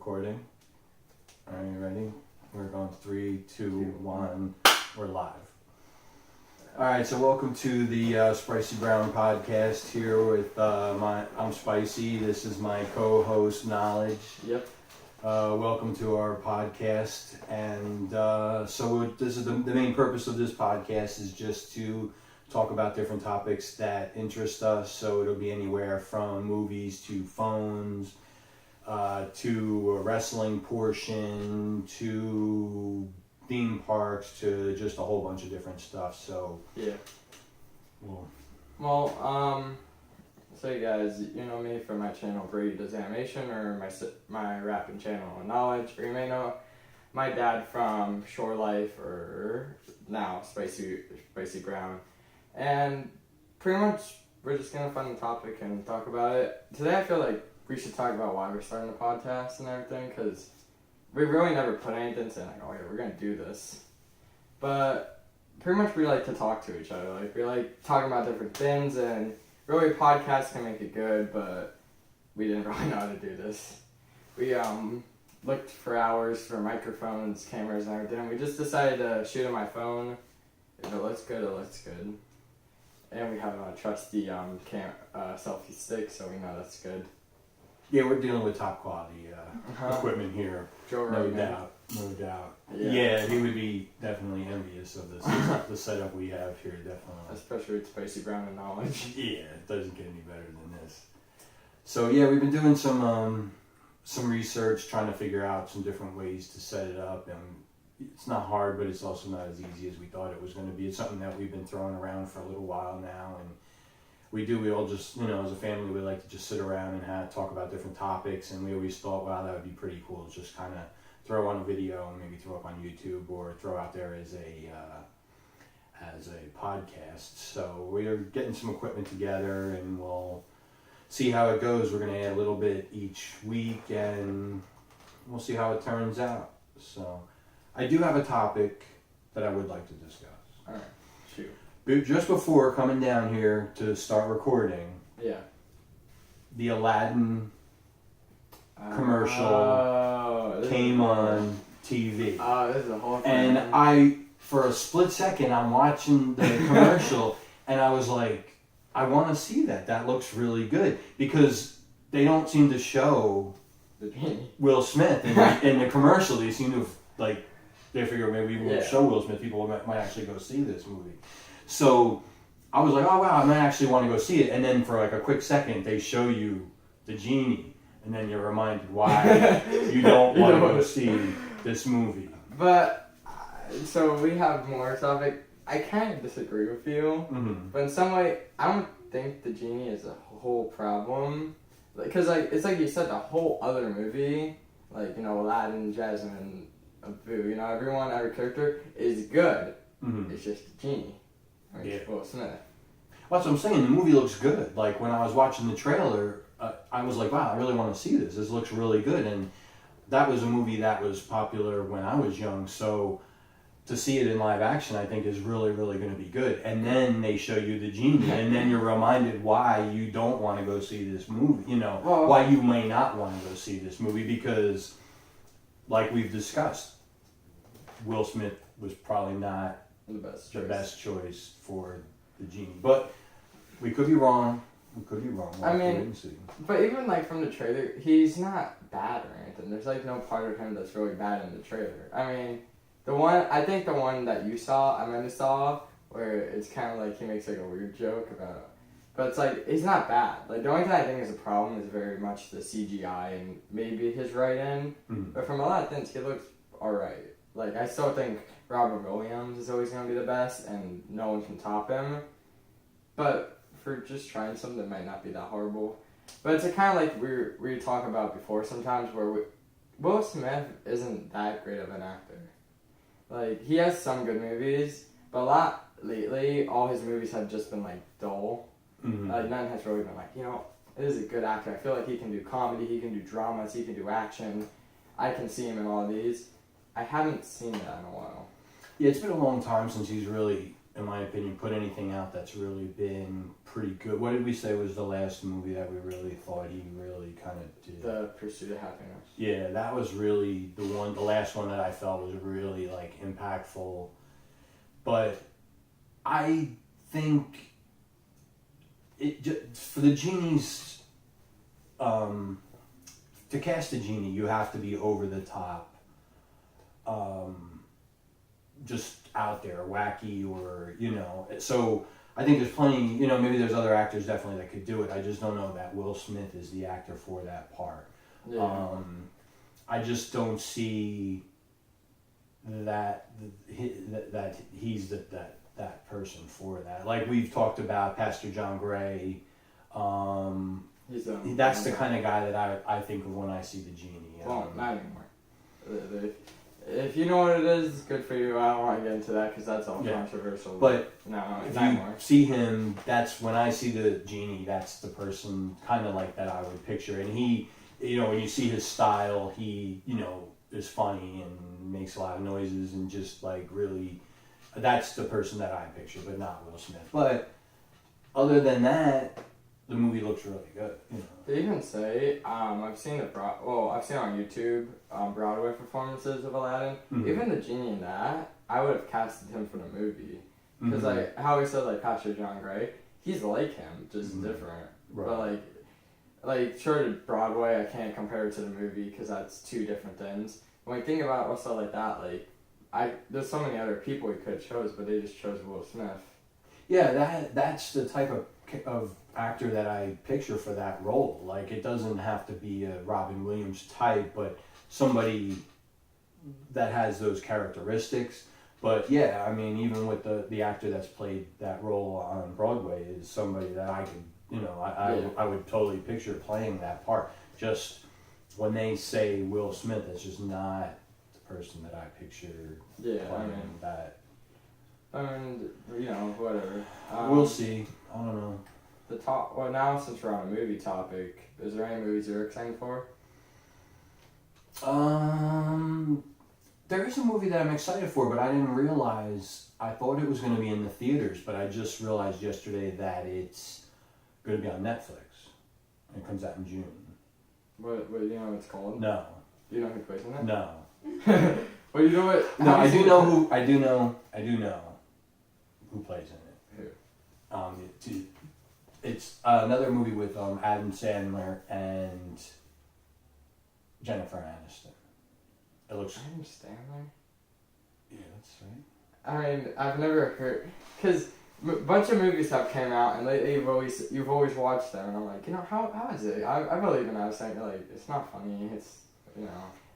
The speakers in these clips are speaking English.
Recording. Are you ready? We're going 3, 2, 1. We're live. Alright, so welcome to the Spicy Brown podcast here with I'm Spicy. This is my co-host Knowledge. Yep. Welcome to our podcast. And so this is the main purpose of this podcast is just to talk about different topics that interest us. So it'll be anywhere from movies to phones, to a wrestling portion, to theme parks, to just a whole bunch of different stuff. So yeah. Well, so you guys, you know me from my channel Brady Does Animation, or my rapping channel Knowledge, or you may know my dad from Shore Life, or now Spicy Brown. And pretty much we're just gonna find a topic and talk about it. Today I feel like we should talk about why we're starting the podcast and everything, because we really never put anything saying like, oh yeah, we're gonna do this. But pretty much we like to talk to each other. Like, we like talking about different things, and really podcasts can make it good, but we didn't really know how to do this. We looked for hours for microphones, cameras, and everything. We just decided to shoot on my phone. If it looks good, it looks good. And we have a trusty selfie stick, so we know that's good. yeah, we're dealing with top quality equipment here. Joe No Rogan. doubt. Yeah. Yeah, he would be definitely envious of this. The setup we have here, definitely. Especially with Spicy Brown and Knowledge. Yeah, it doesn't get any better than this. So yeah, we've been doing some research, trying to figure out some different ways to set it up, and it's not hard, but it's also not as easy as we thought it was going to be. It's something that we've been throwing around for a little while now, and we all just, as a family, we like to just sit around and talk about different topics, and we always thought, wow, that would be pretty cool, just kind of throw on a video and maybe throw up on YouTube or throw out there as a podcast. So we're getting some equipment together, and we'll see how it goes. We're going to add a little bit each week, and we'll see how it turns out. So I do have a topic that I would like to discuss. Alright, shoot. But just before coming down here to start recording, Yeah. the Aladdin commercial came on TV. Oh, this is a whole thing. And for a split second, I'm watching the commercial, and I was like, I want to see that. That looks really good. Because they don't seem to show Will Smith in the commercial. They seem to have, they figure maybe we won't show Will Smith. People might actually go see this movie. So I was like, oh wow, I might actually want to go see it. And then for a quick second, they show you the genie. And then you're reminded why you don't want to go see this movie. But, so we have more topic. I kind of disagree with you. Mm-hmm. But in some way, I don't think the genie is a whole problem. Because, it's like you said, the whole other movie, Aladdin, Jasmine, Abu, every character is good. Mm-hmm. It's just the genie. It's Will Smith. Well, that's what I'm saying. The movie looks good. Like, when I was watching the trailer, I was like, wow, I really want to see this. This looks really good. And that was a movie that was popular when I was young. So to see it in live action, I think is really, really going to be good. And then they show you the genie. And then you're reminded why you don't want to go see this movie. Why you may not want to go see this movie. Because, like we've discussed, Will Smith was probably not the best choice for the genie. But we could be wrong. We'll but even from the trailer, he's not bad or anything. There's no part of him that's really bad in the trailer. I mean, the one that you saw, Amanda saw, where it's kind of he makes a weird joke about, but it's he's not bad. The only thing I think is a problem is very much the CGI and maybe his write-in. Mm-hmm. But from a lot of things, he looks alright. I still think Robert Williams is always going to be the best, and no one can top him. But for just trying something that might not be that horrible. But it's kind of we talked about before sometimes, where Will Smith isn't that great of an actor. He has some good movies, but a lot lately, all his movies have just been dull. Mm-hmm. None has really been this is a good actor. I feel like he can do comedy, he can do dramas, he can do action. I can see him in all of these. I haven't seen that in a while. Yeah, it's been a long time since he's really in my opinion, put anything out that's really been pretty good. What did we say was the last movie that we really thought he really kind of did? The Pursuit of Happiness. Yeah, that was really the last one that I felt was really like impactful. But I think for the genies, to cast a genie, you have to be over the top, just out there, wacky, or So I think there's plenty. Maybe there's other actors definitely that could do it. I just don't know that Will Smith is the actor for that part. Yeah. I just don't see that he's that person for that. Like we've talked about Pastor John Gray. That's the kind of guy that I think of when I see the genie. Well, not anymore. If you know what it is, good for you. I don't want to get into that because that's all controversial. But no, if not you anymore. see him, that's when I see the genie. That's the person kind of like that I would picture. And he, when you see his style, he, is funny and makes a lot of noises and just like really, that's the person that I picture, but not Will Smith. But other than that, the movie looks really good. They even say I've seen I've seen on YouTube Broadway performances of Aladdin. Mm-hmm. Even the genie in that, I would have casted him for the movie because like how he said like Pastor John Gray, he's like him, just different. Right. But like sure, to Broadway I can't compare it to the movie because that's two different things. When I think about also like that, like there's so many other people we could have chose, but they just chose Will Smith. Yeah, that's the type of actor that I picture for that role. Like it doesn't have to be a Robin Williams type, but somebody that has those characteristics. But yeah, I mean, even with the actor that's played that role on Broadway is somebody that I could, I would totally picture playing that part. Just when they say Will Smith, it's just not the person that I picture playing that. And whatever. We'll see. I don't know. Now since we're on a movie topic, is there any movies you're excited for? There is a movie that I'm excited for, but I didn't realize. I thought it was going to be in the theaters, but I just realized yesterday that it's going to be on Netflix. It comes out in June. What do you know what it's called? No. Do you know who plays in it? No. Well, you know what? No, I do know who plays in it. Who? It's another movie with Adam Sandler and Jennifer Aniston. It looks. Adam Sandler? Yeah, that's right. I mean, I've never heard because a bunch of movies have came out and lately you've always watched them and I'm like, how is it? I believe in Adam Sandler. Like, it's not funny. It's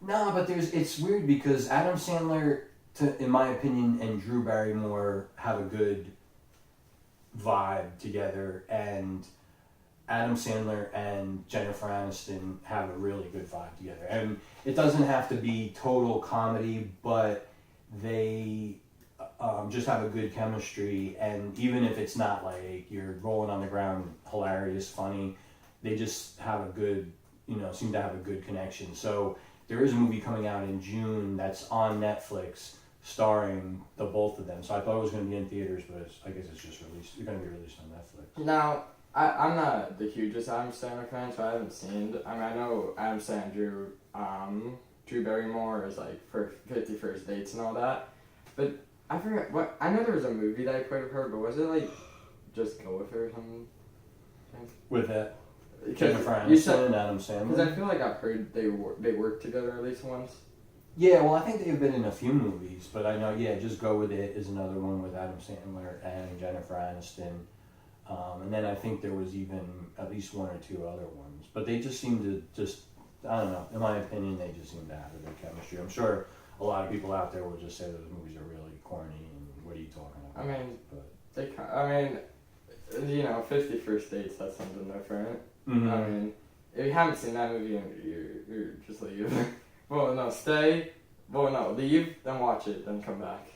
No, but it's weird because Adam Sandler, in my opinion, and Drew Barrymore have a good vibe together, and Adam Sandler and Jennifer Aniston have a really good vibe together. And it doesn't have to be total comedy, but they just have a good chemistry. And even if it's not like you're rolling on the ground, hilarious, funny, they just have a good, seem to have a good connection. So there is a movie coming out in June that's on Netflix starring the both of them. So I thought it was going to be in theaters, but I guess it's just released. It's going to be released on Netflix. Now, I'm not the hugest Adam Sandler fan, so I haven't seen it. I mean, I know Adam Sandler, Drew Barrymore is like for 50 First Dates and all that. But I forgot what. I know there was a movie that I played with her, but was it like Just Go With Her or something? With that? Jennifer Aniston and Adam Sandler? Because I feel like I've heard they worked together at least once. Yeah, well, I think they've been in a few movies, but I know, Just Go With It is another one with Adam Sandler and Jennifer Aniston. And then I think there was even at least one or two other ones. But they just seem to I don't know, in my opinion, they just seem to have a good chemistry. I'm sure a lot of people out there will just say those movies are really corny and what are you talking about? I mean, 50 First Dates, that's something different. Mm-hmm. I mean, if you haven't seen that movie, you're just leave. Well, no, stay. Well, no, leave, then watch it, then come back.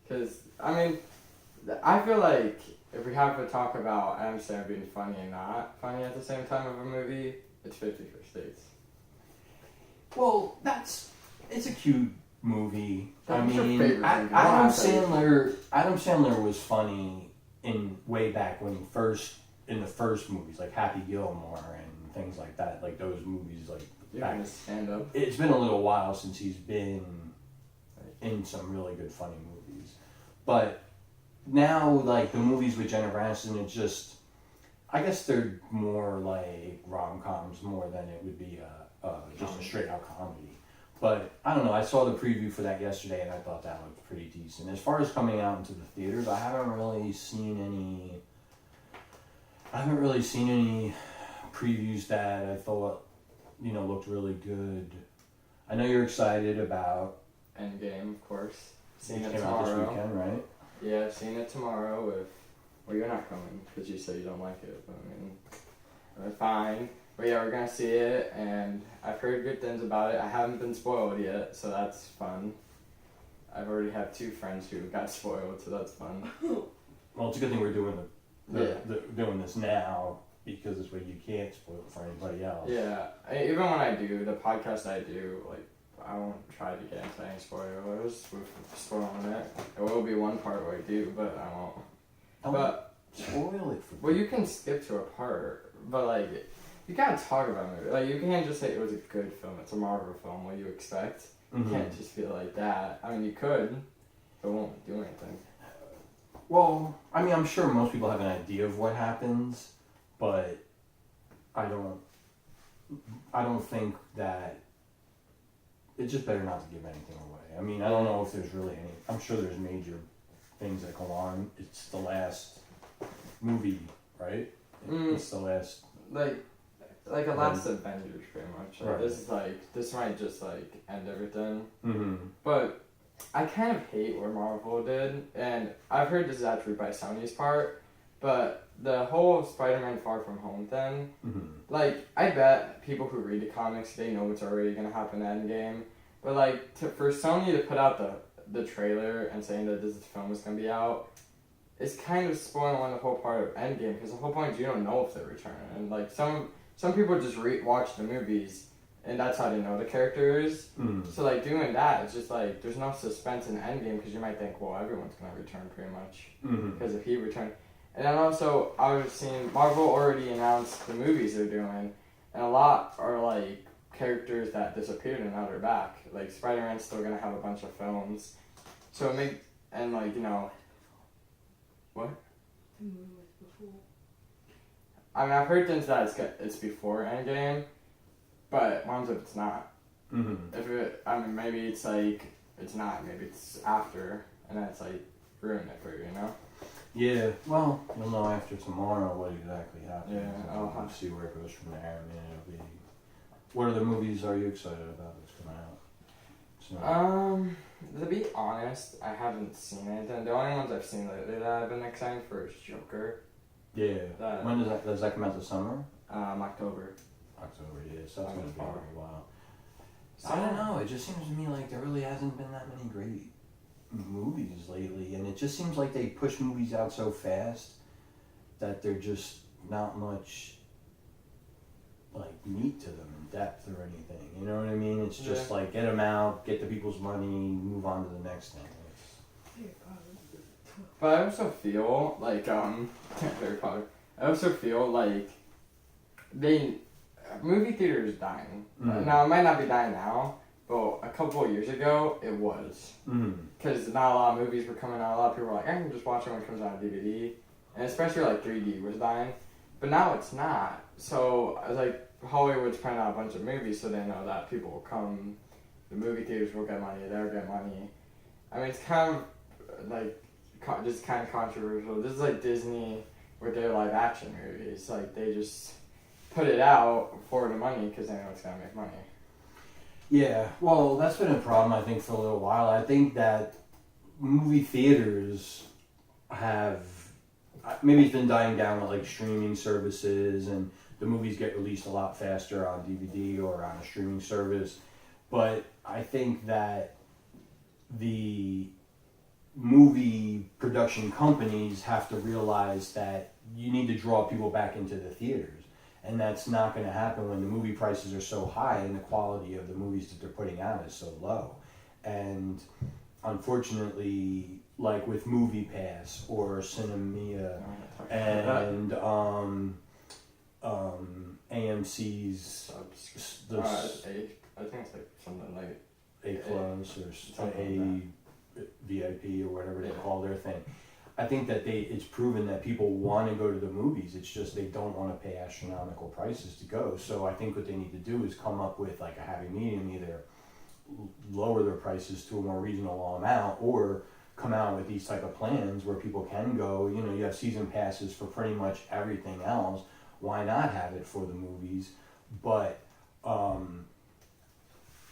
Because, I mean, I feel like if we have to talk about Adam Sandler being funny and not funny at the same time of a movie, it's 50 First Dates. Well, it's a cute movie. What's your I mean, favorite movie? Adam Sandler was funny in way back when in the first movies, like Happy Gilmore and things like that. Like those movies, like You're gonna stand up. it's been a little while since he's been in some really good funny movies. But now, like the movies with Jennifer Aniston, it's just, I guess they're more like rom-coms more than it would be just a straight out comedy. But I don't know. I saw the preview for that yesterday, and I thought that looked pretty decent. As far as coming out into the theaters, I haven't really seen any previews that I thought, looked really good. I know you're excited about Endgame, of course. Seeing it it came out this tomorrow. weekend, right? Yeah, seeing it tomorrow. Well, you're not coming because you said you don't like it. But I mean, fine. But yeah, we're gonna see it, and I've heard good things about it. I haven't been spoiled yet, so that's fun. I've already had 2 friends who got spoiled, so that's fun. Well, it's a good thing we're doing doing this now, because this way you can't spoil it for anybody else. Yeah, even when I do the podcast, I do like I won't try to get into any spoilers with spoiling it. There will be one part where I do, but I won't. But spoil it for me. Well, you can skip to a part, but like you gotta talk about it. Like you can't just say it was a good film. It's a Marvel film. What do you expect? You can't just feel like that. I mean, you could, but it won't do anything. Well, I mean, I'm sure most people have an idea of what happens, but I don't think that it's just better not to give anything away. I mean, I don't know if there's really any. I'm sure there's major things that go on. It's the last movie, right? It's the last. Like a last Avengers, pretty much. Like, Right. This might just end everything. Mm-hmm. But I kind of hate what Marvel did, and I've heard this is actually by Sony's part, but the whole Spider-Man Far From Home thing, I bet people who read the comics, they know what's already going to happen in Endgame, but for Sony to put out the trailer and saying that this film is going to be out, it's kind of spoiling the whole part of Endgame, because the whole point is you don't know if they're returning, and some people just watch the movies, and that's how they know the characters. So doing that, it's just there's no suspense in Endgame, because you might think, well, everyone's gonna return pretty much, because if he returned. And then also, I was seeing Marvel already announced the movies they're doing, and a lot are characters that disappeared and now they're back. Like Spider-Man's still gonna have a bunch of films, so it makes what? The movie was before. I mean, I've heard things that it's before Endgame, but what if it's not? Maybe it's it's not. Maybe it's after, and then it's ruin it for you, Yeah. Well, you'll know after tomorrow what exactly happens. Yeah. I'll have to see where it goes from there. I mean, it'll be. What other movies are you excited about that's coming out? To be honest, I haven't seen anything. The only ones I've seen lately that I've been excited for is Joker. Yeah. When does that come out this summer? October. October, yeah. So that's going to be a while. So, I don't know. It just seems to me like there really hasn't been that many great movies lately, and it just seems like they push movies out so fast that they're just not much meat to them in depth or anything. You know what I mean? It's just get them out, get the people's money, move on to the next thing. But I also feel Harry Potter. I also feel movie theater is dying. Now it might not be dying now, but a couple of years ago it was. Because not a lot of movies were coming out. A lot of people were like, I can just watch it when it comes out on DVD, and especially 3D was dying. But now it's not. So Hollywood's putting out a bunch of movies, so they know that people will come. The movie theaters will get money. They'll get money. I mean, it's kind of just kind of controversial. This is Disney with their live action movies. They just put it out for the money because they know it's gonna make money. Yeah, well, that's been a problem I think for a little while. I think that movie theaters have maybe it's been dying down with streaming services, and the movies get released a lot faster on DVD or on a streaming service. But I think that the movie production companies have to realize that you need to draw people back into the theaters, and that's not going to happen when the movie prices are so high and the quality of the movies that they're putting out is so low. And unfortunately, like with Movie Pass or Cinemia and AMC's I think it's like something like A Plus or something A VIP or whatever they call their thing. I think that it's proven that people want to go to the movies. It's just they don't want to pay astronomical prices to go. So I think what they need to do is come up with like a happy medium, either lower their prices to a more reasonable amount or come out with these type of plans where people can go. You know, you have season passes for pretty much everything else. Why not have it for the movies? But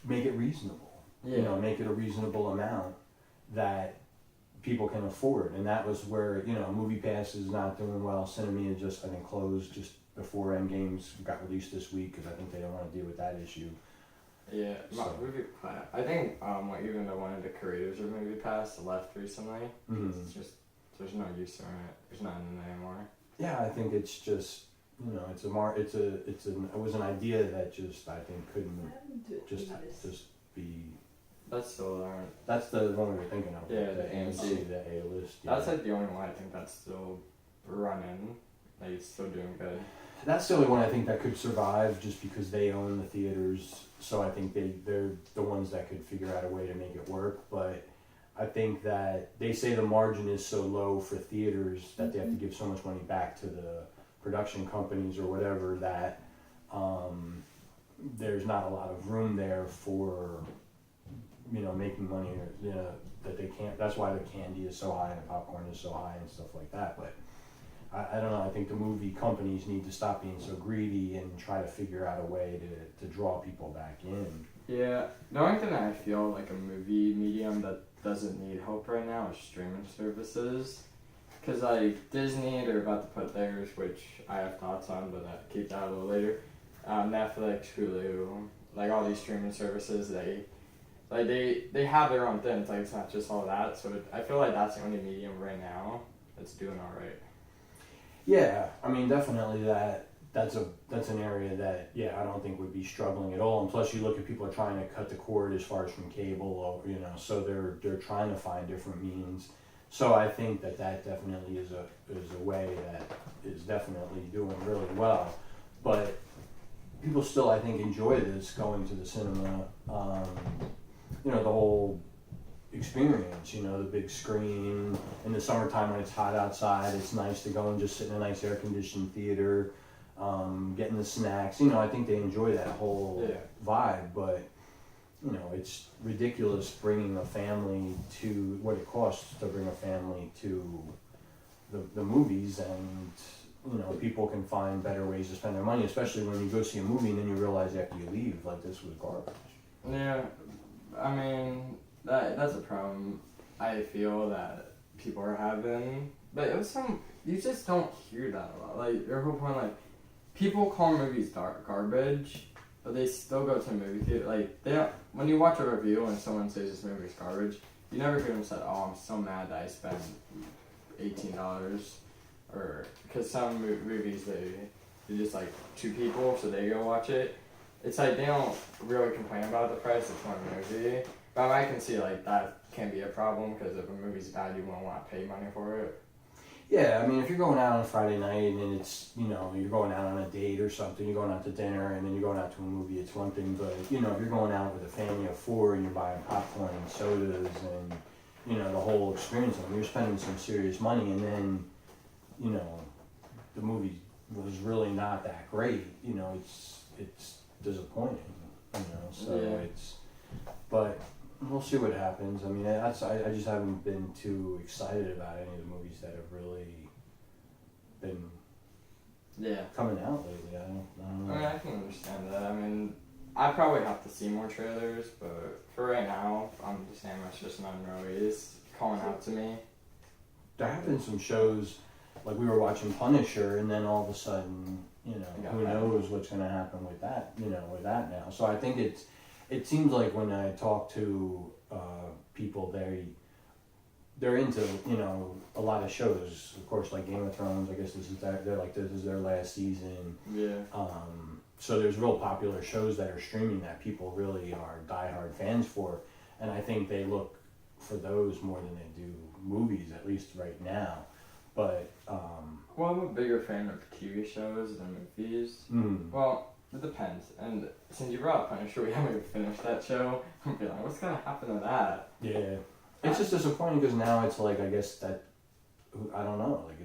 make it reasonable. Yeah. You know, make it a reasonable amount that people can afford. And that was where, you know, Movie Pass is not doing well. Cinemia just, I think, closed just before Endgames got released this week because I think they don't want to deal with that issue. Yeah, So. Movie Pass. I think even though one of the creators of Movie Pass left recently, it's just there's no use in it. There's nothing in it anymore. Yeah, I think it's just, you know, it was an idea that just I think couldn't just be. That's still That's the one we were thinking of. Yeah, the AMC. the A-list. Yeah. That's like the only one I think that's still running. Like it's still doing good. That's the only one I think that could survive just because they own the theaters. So I think they're the ones that could figure out a way to make it work. But I think that they say the margin is so low for theaters that they have to give so much money back to the production companies or whatever that there's not a lot of room there for, you know, making money, or, you know, that they can't. That's why the candy is so high and the popcorn is so high and stuff like that. But I don't know. I think the movie companies need to stop being so greedy and try to figure out a way to draw people back in. Yeah, the only thing that I feel like a movie medium that doesn't need help right now is streaming services. Because like Disney, they're about to put theirs, which I have thoughts on, but keep that a little later. Netflix, Hulu, like all these streaming services, they have their own thing. It's like it's not just all that. So I feel like that's the only medium right now that's doing all right. Yeah, I mean, definitely that's an area that, yeah, I don't think would be struggling at all. And plus, you look at people are trying to cut the cord as far as from cable, or, you know, so they're trying to find different means. So I think that definitely is a way that is definitely doing really well. But people still, I think, enjoy this, going to the cinema. You know, the whole experience, you know, the big screen in the summertime when it's hot outside. It's nice to go and just sit in a nice air-conditioned theater, getting the snacks. You know, I think they enjoy that whole vibe. But, you know, it's ridiculous bringing a family to what it costs to bring a family to the movies. And, you know, people can find better ways to spend their money, especially when you go see a movie and then you realize after you leave, like, this was garbage. Yeah, I mean, that's a problem I feel that people are having. But it was you just don't hear that a lot. Like, your whole point, like, people call movies garbage, but they still go to a movie theater. Like, they don't, when you watch a review and someone says this movie's garbage, you never hear them say, oh, I'm so mad that I spent $18. Or, because some movies, they're just like two people, so they go watch it. It's like they don't really complain about the price, it's one movie. But I can see like that can be a problem because if a movie's bad, you won't want to pay money for it. Yeah, I mean, if you're going out on Friday night and it's, you know, you're going out on a date or something, you're going out to dinner and then you're going out to a movie, it's one thing. But, you know, if you're going out with a family of four and you're buying popcorn and sodas and, you know, the whole experience, I mean, you're spending some serious money, and then, you know, the movie was really not that great. You know, it's disappointing, you know, so but we'll see what happens. I mean, I just haven't been too excited about any of the movies that have really been coming out lately. I don't know. I mean, I can understand that. I mean, I probably have to see more trailers, but for right now, I'm just saying that's just none really is calling out to me. There have been some shows, like we were watching Punisher, and then all of a sudden, you know, who knows what's going to happen with that, you know, with that now. So I think it seems like when I talk to people, they're into, you know, a lot of shows. Of course, like Game of Thrones, I guess this is their last season. Yeah. So there's real popular shows that are streaming that people really are diehard fans for. and I think they look for those more than they do movies, at least right now. But Well, I'm a bigger fan of TV shows than movies. Well, it depends. And since you brought up Punisher, we haven't even finished that show. I'm feeling like, what's gonna happen to that? yeah, it's just disappointing because now it's like, I guess that, I don't know, like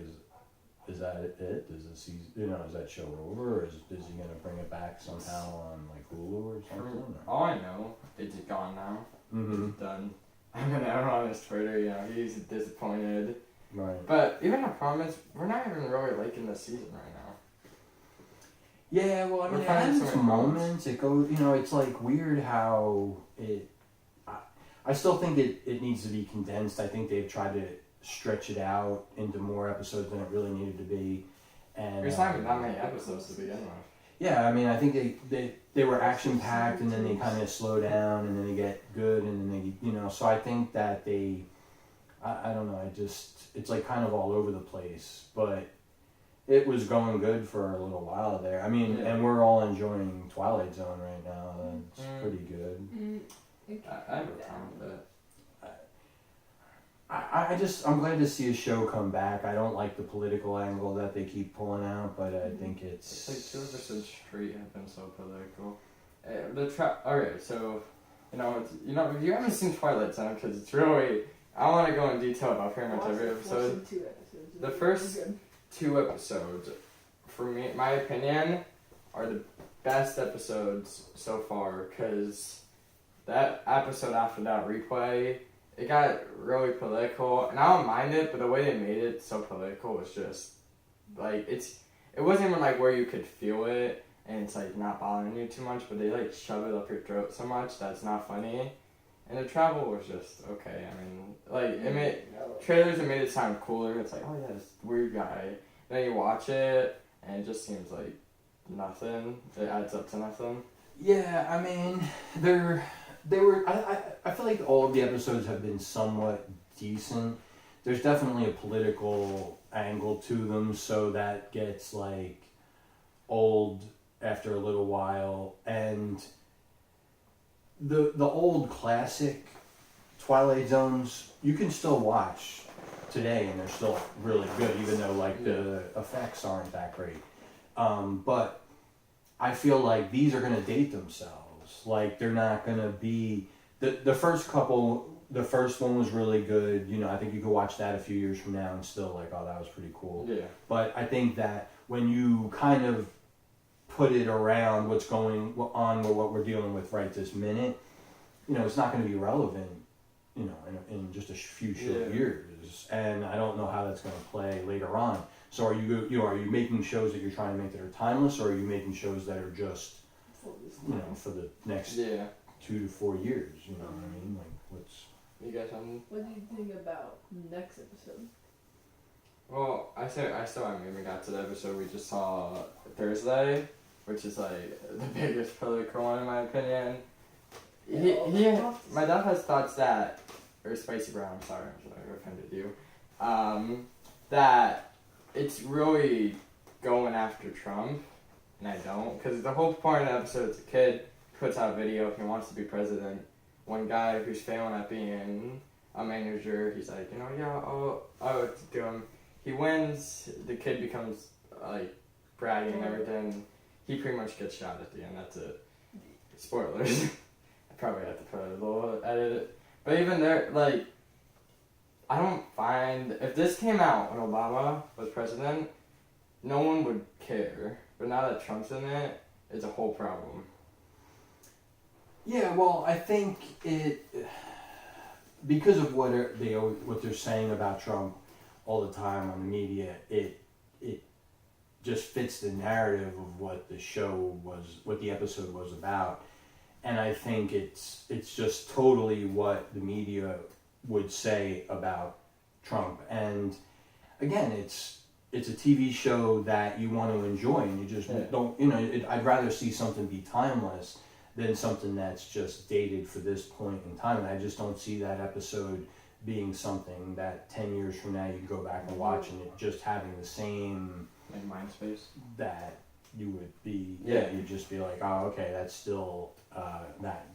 is that it? Is the season, is that show over, or is he gonna bring it back somehow on like Hulu or something? All I know, it's gone now. It's done. I'm gonna on his Twitter, he's disappointed. Right. But even the problem is, we're not even really liking the season right now. Yeah, well, I mean, We're it finding has some moments. It goes, it's like weird how it. I still think it needs to be condensed. I think they've tried to stretch it out into more episodes than it really needed to be. And There's not even that many episodes to begin with. Yeah, I mean, I think they were action packed, and then they kind of slow down, and then they get good, and then they, so I think that they. I don't know. It's like kind of all over the place, but it was going good for a little while there. I mean, and we're all enjoying Twilight Zone right now. That's pretty good. I have a problem with it. I'm glad to see a show come back. I don't like the political angle that they keep pulling out, but I think it's like 2 episodes straight have been so political. Okay, so if you haven't seen Twilight Zone, because it's really, I want to go in detail about pretty much every episode. The first 2 episodes, for me, my opinion, are the best episodes so far, because that episode after that replay, it got really political, and I don't mind it, but the way they made it so political was just, like, it wasn't even, like, where you could feel it, and it's, like, not bothering you too much, but they, like, shove it up your throat so much that's not funny, and the travel was just okay. I mean, like, trailers have made it sound cooler. It's like, oh yeah, this weird guy. Then you watch it, and it just seems like nothing. It adds up to nothing. Yeah, I mean, they were. I feel like all of the episodes have been somewhat decent. There's definitely a political angle to them, so that gets like old after a little while. And the old classic Twilight Zones you can still watch today, and they're still really good, even though like the effects aren't that great. But I feel like these are gonna date themselves. Like they're not gonna be the first couple. The first one was really good. I think you could watch that a few years from now and still like, oh, that was pretty cool. Yeah. But I think that when you kind of put it around what's going on with what we're dealing with right this minute, it's not going to be relevant, in just a few short years. And I don't know how that's going to play later on. So are you making shows that you're trying to make that are timeless, or are you making shows that are just, for the next 2 to 4 years? You know what I mean? Like what's. You guys on? What do you think about next episode? Well, I still haven't even got to the episode we just saw Thursday, which is like the biggest political one in my opinion. My dad has thoughts that, or Spicy Brown, sorry, I offended you, that it's really going after Trump, and I don't, because the whole point of the episode is a kid puts out a video, he wants to be president. One guy who's failing at being a manager, he's like, I'll do him. He wins, the kid becomes, like, bratty and everything. He pretty much gets shot at the end, that's it. Spoilers. I probably have to put a little edit. But even there, like, I don't find, if this came out when Obama was president, no one would care. But now that Trump's in it, it's a whole problem. Yeah, well, I think because of what they're saying about Trump all the time on the media, it just fits the narrative of what the show was, what the episode was about, and I think it's just totally what the media would say about Trump. And again, it's a TV show that you want to enjoy, and you just don't. I'd rather see something be timeless than something that's just dated for this point in time. And I just don't see that episode being something that 10 years from now you can go back and watch, and it just having the same like mind space that you would be. You'd just be like, oh, okay, that's still that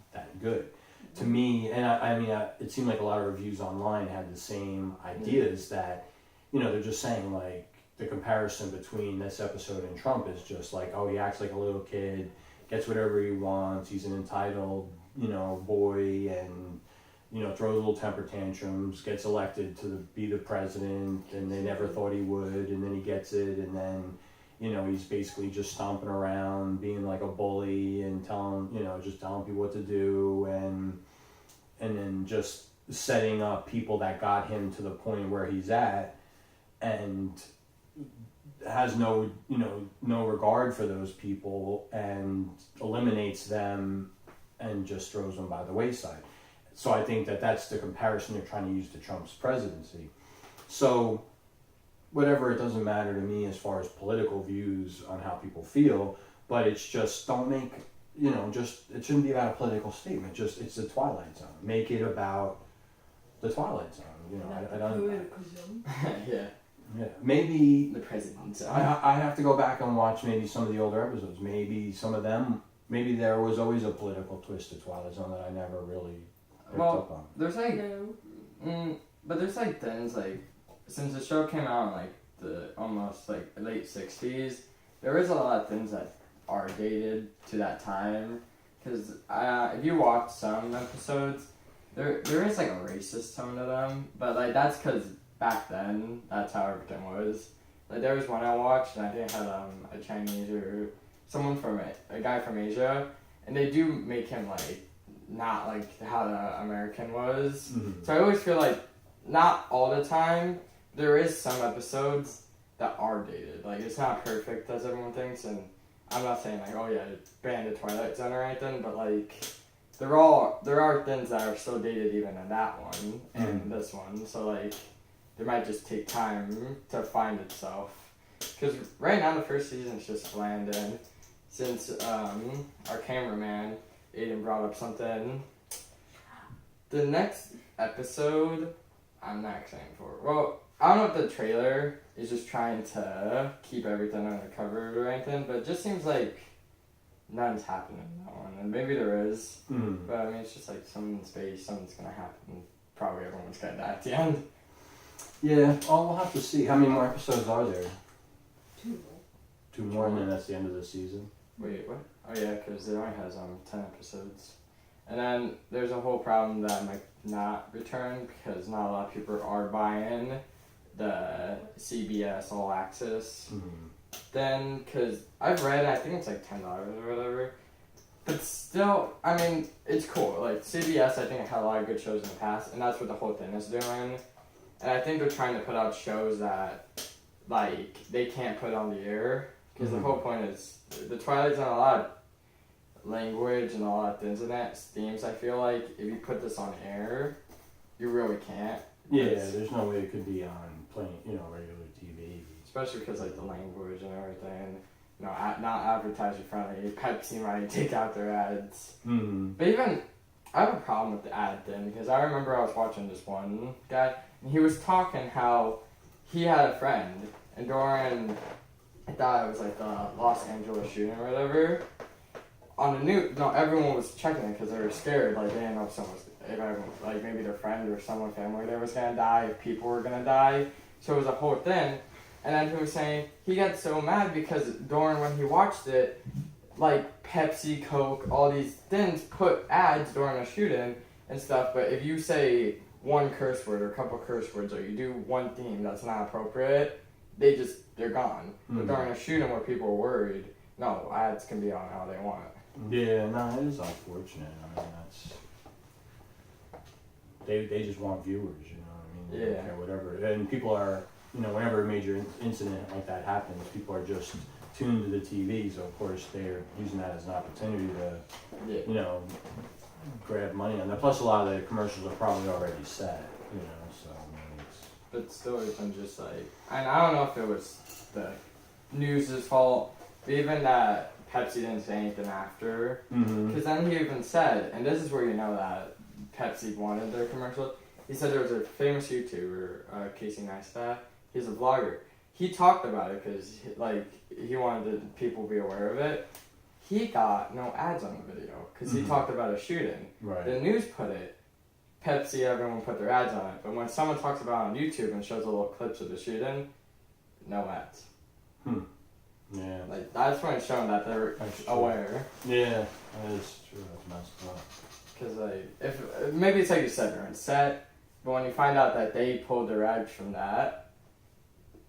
good. to me, and I mean, it seemed like a lot of reviews online had the same ideas that, they're just saying like the comparison between this episode and Trump is just like, oh, he acts like a little kid, gets whatever he wants, he's an entitled, boy, and throws little temper tantrums, gets elected to be the president, and they never thought he would, and then he gets it, and then, he's basically just stomping around, being like a bully, and just telling people what to do, and then just setting up people that got him to the point where he's at, and has no regard for those people, and eliminates them, and just throws them by the wayside. So I think that's the comparison they're trying to use to Trump's presidency. So whatever, it doesn't matter to me as far as political views on how people feel, but it's just, don't make, it shouldn't be about a political statement. Just, it's the Twilight Zone. Make it about the Twilight Zone. I don't. Yeah. Yeah. Maybe the president. I have to go back and watch maybe some of the older episodes. Maybe some of them. Maybe there was always a political twist to Twilight Zone that I never really picked up on. There's like, but there's like things like, since the show came out in like the almost like late 60s, there is a lot of things that are dated to that time. Because if you watch some episodes, there is like a racist tone to them, but like that's because back then that's how everything was. Like there was one I watched, and I think it had a Chinese or someone from a guy from Asia, and they do make him like not like how the American was. Mm-hmm. So I always feel like not all the time. There is some episodes that are dated. Like it's not perfect as everyone thinks, and I'm not saying like, oh yeah, ban the Twilight Zone or anything, but like there are things that are still dated even in that one and this one. So like it might just take time to find itself. Because right now the first season's just bland, and since our cameraman Aiden brought up something, the next episode I'm not excited for. Well, I don't know if the trailer is just trying to keep everything undercover or anything, but it just seems like nothing's happening in that one. And maybe there is, but I mean, it's just like something in space, something's gonna happen. Probably everyone's gonna die at the end. Yeah, we'll have to see. How many more episodes are there? 2. 2 more, and then that's the end of the season. Wait, what? Oh yeah, because it only has 10 episodes. And then there's a whole problem that might not return because not a lot of people are buying the CBS All Access. Then, because I've read, I think it's like $10 or whatever. But still, I mean, it's cool. Like, CBS, I think, had a lot of good shows in the past, and that's what the whole thing is doing. And I think they're trying to put out shows that, like, they can't put on the air. Because the whole point is, the Twilight's on a lot of language and a lot of things in that, themes, I feel like. If you put this on air, you really can't. Yeah, there's no way it could be on plain, regular TV. Especially because, like, the language and everything. Not advertiser friendly. Pepsi might take out their ads. But even, I have a problem with the ad thing, because I remember I was watching this one guy, and he was talking how he had a friend, and during, I thought it was like the Los Angeles shooting or whatever, on the news, everyone was checking it because they were scared, like they didn't know if everyone, like maybe their friend or someone family there was gonna die, if people were gonna die, so it was a whole thing. And then he was saying he got so mad because during when he watched it, like Pepsi, Coke, all these things put ads during a shooting and stuff. But if you say one curse word or a couple curse words, or you do one theme that's not appropriate, they're gone. But during a shooting where people are worried, no, ads can be on how they want. Yeah, no, it is unfortunate. I mean, they just want viewers, They don't care whatever. And people are, whenever a major incident like that happens, people are just tuned to the TV, so of course they're using that as an opportunity to, grab money on that. Plus a lot of the commercials are probably already set, so I mean, it's... But still, even just like, and I don't know if it was the news' fault, but even that Pepsi didn't say anything after, because then he even said, and this is where you know that Pepsi wanted their commercial, he said there was a famous YouTuber, Casey Neistat, he's a vlogger. He talked about it because, he wanted people to be aware of it. he got no ads on the video because he Mhm. talked about a shooting. Right. The news put it. Pepsi, everyone put their ads on it. But when someone talks about it on YouTube and shows a little clips of the shooting, no ads. Yeah. Like, that's when it's showing that they're That's true. aware. Yeah, that is true. That's messed up. Because, like, if maybe it's like you said, they're on set, but when you find out that they pulled their ads from that,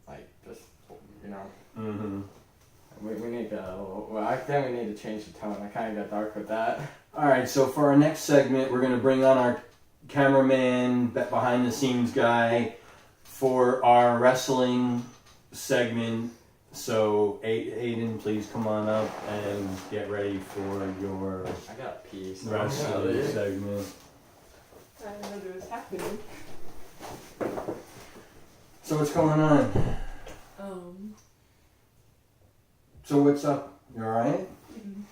like, just, you know, Mm-hmm. we need to, well, I think we need to change the tone. I kind of got dark with that. All right, so for our next segment, we're going to bring on our cameraman, behind the scenes guy for our wrestling segment. So, Aiden, please come on up and get ready for your I got pee. So wrestling segment. I didn't know there was happening. So, what's going on? So, what's up? You alright? Mhm.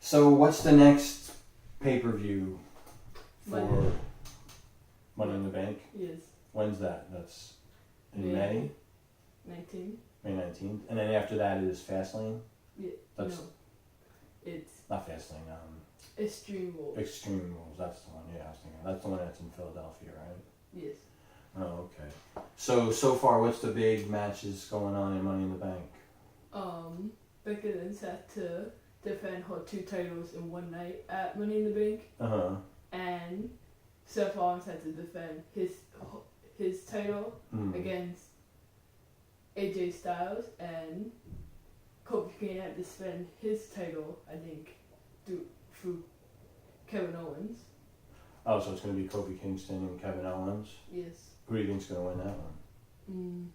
So, what's the next pay-per-view for Money in the Bank? Yes. When's that? That's in May. May? 19. May 19th. And then after that is Fastlane? Yeah. That's No. It's not Fastlane, Extreme Rules. Extreme Rules. That's the one, yeah, I was thinking. That's the one that's in Philadelphia, right? Yes. Oh, okay. So far, what's the big matches going on in Money in the Bank? Becky Lynch had to defend her 2 titles in one night at Money in the Bank, Uh-huh. and Seth Rollins had to defend his title Mm. against AJ Styles, and Kofi Kingston had to defend his title, I think, through Kevin Owens. Oh, so it's going to be Kofi Kingston and Kevin Owens? Yes. Who do you think's going to win that one?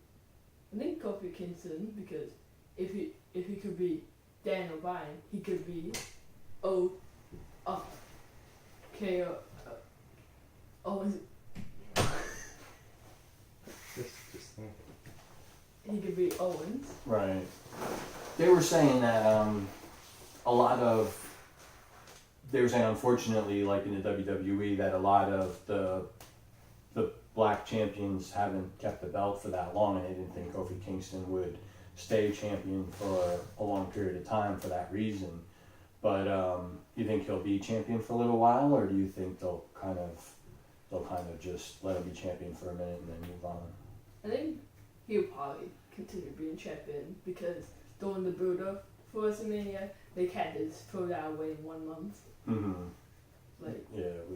I think Kofi Kingston, because if he could be Daniel Bryan, he could be Owens. He could be Owens. Right. They were saying that they were saying, unfortunately, like in the WWE, that a lot of the black champions haven't kept the belt for that long, and they didn't think Kofi Kingston would stay champion for a long period of time for that reason. But you think he'll be champion for a little while, or do you think they'll kind of just let him be champion for a minute and then move on? I think he'll probably continue being champion, because during the build-up for WrestleMania, they can't just throw that away in 1 month. Mm-hmm. Like, Yeah, it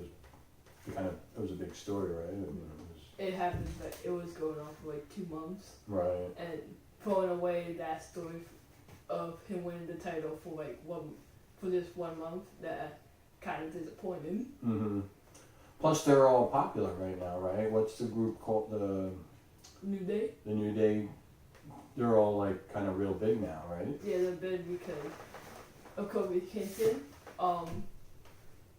was a big story, right? I mean, it happened, but it was going on for like 2 months, right. and throwing away that story of him winning the title for like this 1 month, that kind of disappointing. Mm-hmm. Plus, they're all popular right now, right? What's the group called? The New Day? The New Day. They're all like kind of real big now, right? Yeah, they're big because of Kofi Kingston.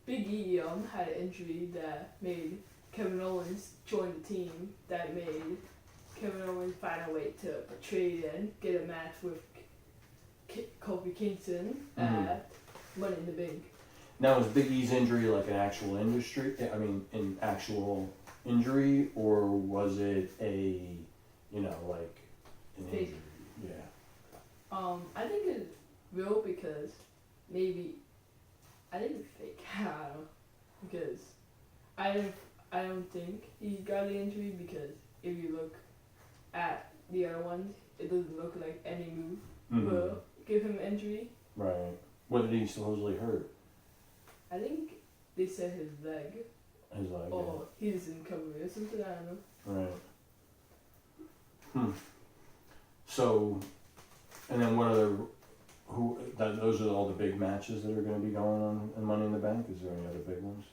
Big E had an injury that made Kevin Owens join the team, that made Kevin Owens find a way to portray and get a match with Kofi Kingston at Money in the Bank. Now, was Big E's injury like an actual an actual injury, or was it like an Fake. injury? Yeah. I think it's real, because maybe I think it's fake. I don't know, because I don't think he got the injury, because if you look at the other ones, it doesn't look like any move will give him injury. Right. What did he supposedly hurt? I think they said his leg, His leg. or he was in recovery or something. I don't know. Right. So, and then what other? Those are all the big matches that are going to be going on in Money in the Bank. Is there any other big ones?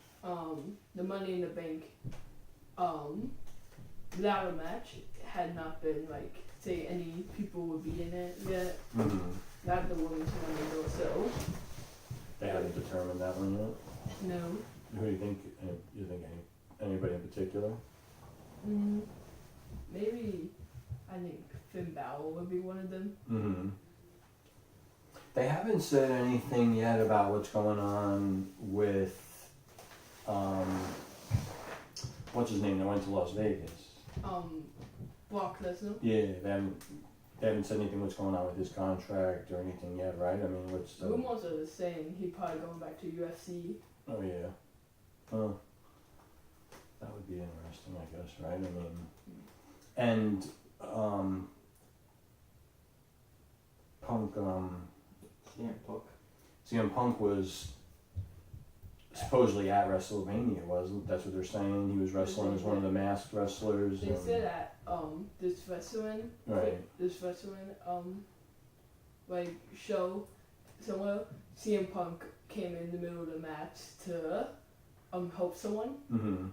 The Money in the Bank, ladder match had not been say any people would be in it yet. Mm-hmm. Not the women's one though, so They haven't determined that one yet. no. Who do you think? You think anybody in particular? Maybe I think Finn Balor would be one of them. Mm-hmm. They haven't said anything yet about what's going on with what's his name that went to Las Vegas. Brock Lesnar. Yeah, they haven't they haven't said anything what's going on with his contract or anything yet, right? I mean, what's the... Rumors are the same. He probably going back to UFC. Oh, yeah. Huh. That would be interesting, I guess, right? I mean... And, Punk, CM Punk was supposedly at WrestleMania, wasn't? That's what they're saying. He was wrestling as one of the masked wrestlers. They said that this wrestling like show somewhere, CM Punk came in the middle of the match to help someone,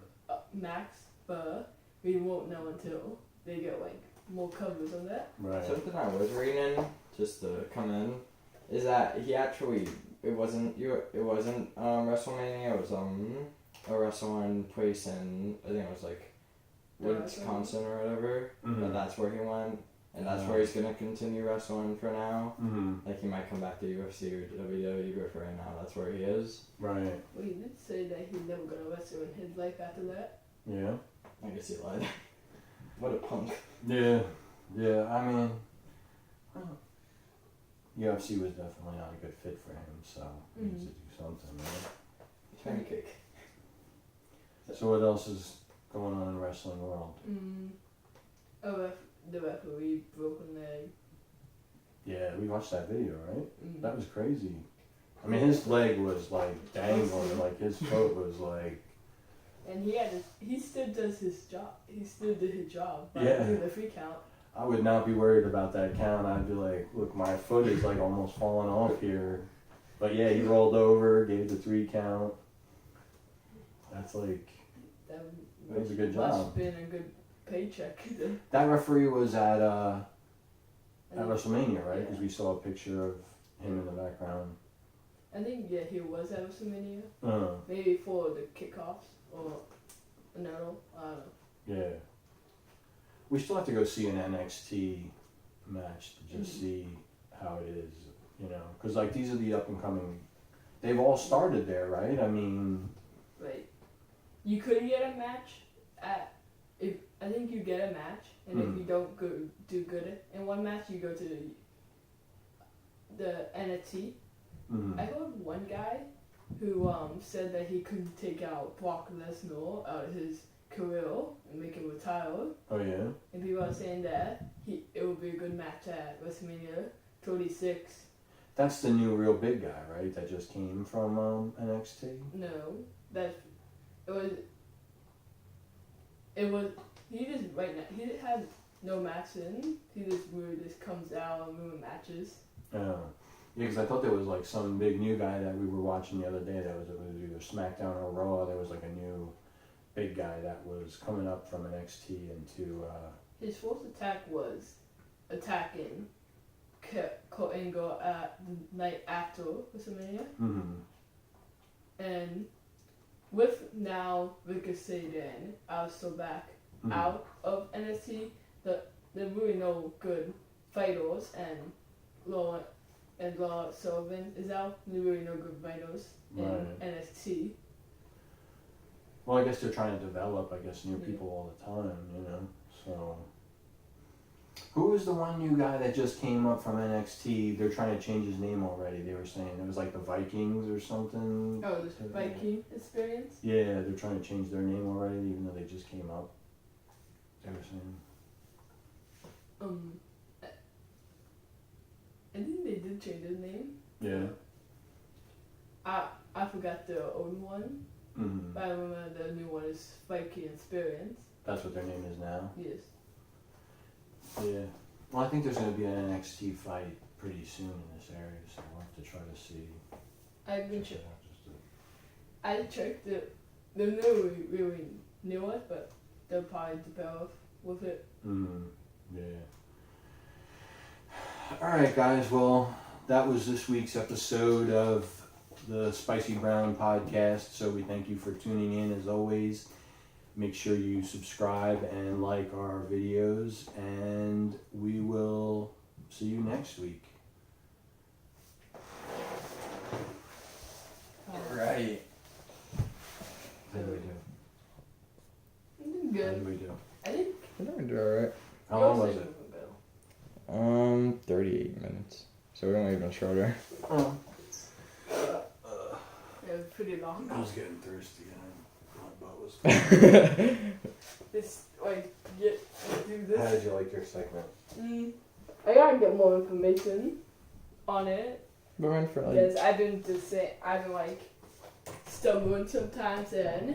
Max, but we won't know until they get like more covers on that. Right. Something I was reading, just to come in, is that he actually it wasn't WrestleMania. It was a wrestling place in, I think it was like Wisconsin or whatever. But that's where he went, and that's where he's gonna continue wrestling for now. Like he might come back to UFC or WWE, but for right now, that's where he is. Right. Well, he did say that he's never gonna wrestle in his life after that. Yeah. I guess he lied. What a punk. Yeah. Yeah. I mean, UFC was definitely not a good fit for him, so he needs to do something, right? Pancake. So what else is going on in the wrestling world? The referee broke a leg. Yeah, we watched that video, right? That was crazy. I mean, his leg was like dangling, like his foot was like... And he still does his job. He still did his job by Yeah. doing the free count. I would not be worried about that count. I'd be like, look, my foot is like almost falling off here. But yeah, he rolled over, gave the 3 count. That's like... That was a good Must job. have been a good paycheck. That referee was at WrestleMania, right? Because we saw a picture of him in the background. I think, he was at WrestleMania. Uh, Maybe for the kickoffs or no, I don't know. yeah. We still have to go see an NXT match to just see how it is, you know? Because, like, these are the up-and-coming... They've all started there, right? I mean... Right. You could get a match I think you get a match, and if you don't do good in one match, you go to the NXT. I heard one guy who said that he couldn't take out Brock Lesnar out of his career and make him retire. Oh, yeah? And people are saying that it would be a good match at WrestleMania 36. That's the new real big guy, right? That just came from NXT? No, he had no match in. He just really just comes out and ruin matches. Yeah, because I thought there was like some big new guy that we were watching the other day that was either SmackDown or Raw. There was like a new big guy that was coming up from NXT into... His first attack was attacking Kurt Angle at the night after WrestleMania. And with now Ricochet then also back out of NXT, there really no good fighters, and Lord Sullivan is out. There really no good fighters in NXT. Well, I guess they're trying to develop, new people all the time, you know, so... Who was the one new guy that just came up from NXT? They're trying to change his name already. They were saying it was like the Vikings or something. Oh, the Viking experience? Yeah, they're trying to change their name already, even though they just came up. They were saying. I think they did change his name. Yeah. I forgot the old one, but I remember the new one is Viking Experience. That's what their name is now? Yes. Yeah. Well, I think there's going to be an NXT fight pretty soon in this area, so we'll have to try to see. I checked it. They're really new it, but they'll probably develop with it. Yeah. Alright, guys. Well, that was this week's episode of the Spicy Brown podcast. So we thank you for tuning in as always. Make sure you subscribe and like our videos, and we will see you next week. Alright. How did we do? Good. How did we do? I think I think we do alright. How long was it? 38 minutes. So we went even shorter. Oh. It was pretty long. I was getting thirsty and my butt was. This like do How this. did you like your segment? I gotta get more information on it We went for like because I've been like stumbling sometimes and